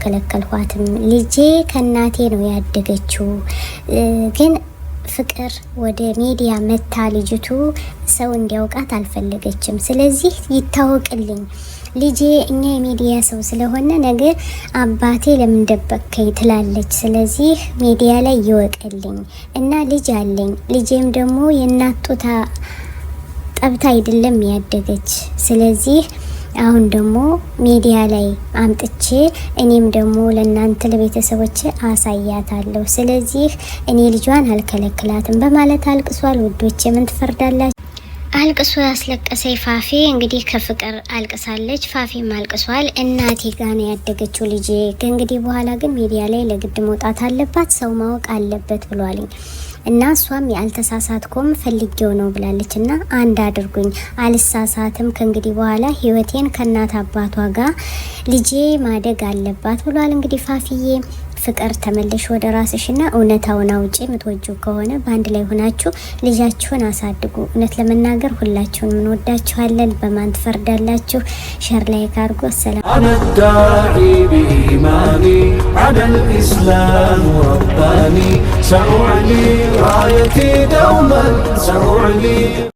ከለከልኳትም ልጄ ከናቴ ነው ያደገችው ግን ፍቅር ወደ ሚዲያ መታ ልጅቱ ሰው እንዲያውቃት አልፈለገችም ስለዚህ ይታወቅልኝ ልጄ እኛ የሚዲያ ሰው ስለሆነ ነገ አባቴ ለምን ደበከኝ ትላለች ስለዚህ ሚዲያ ላይ ይወቀልኝ እና ልጅ አለኝ ልጄም ደግሞ የናጡታ ጠብታ አይደለም ያደገች ስለዚህ አሁን ደግሞ ሚዲያ ላይ አምጥቼ እኔም ደግሞ ለናንተ ለቤተሰቦቼ አሳያታለሁ ስለዚህ እኔ ልጇን አልከለክላትም በማለት አልቅሷል ውዶቼ ምን ትፈርዳላችሁ አልቅሶ ያስለቀሰኝ ፋፊ እንግዲህ ከፍቅር አልቅሳለች ፋፊም አልቅሷል እናቴ ጋር ነው ያደገችው ልጄ ከእንግዲህ በኋላ ግን ሚዲያ ላይ ለግድ መውጣት አለባት ሰው ማወቅ አለበት ብሏልኝ እና እሷም ያልተሳሳትኩም ፈልጌው ነው ብላለችና አንድ አድርጉኝ አልሳሳትም ከእንግዲህ በኋላ ህይወቴን ከናት አባቷ ጋር ልጄ ማደግ አለባት ብሏል እንግዲህ ፋፊዬ ፍቅር ተመለሽ ወደ ራስሽና እውነታውን አውጪ ምትወጁ ከሆነ ባንድ ላይ ሆናችሁ ልጃችሁን አሳድጉ እውነት ለመናገር ሁላችሁን ምን ወዳችኋለን በማን ትፈርዳላችሁ ሼር ላይክ አድርጉ ሰላም አነዳዒ ቢኢማኒ ዐለል ኢስላም ረባኒ ሰኡዕሊ ራየቲ ደውመን ሰኡዕሊ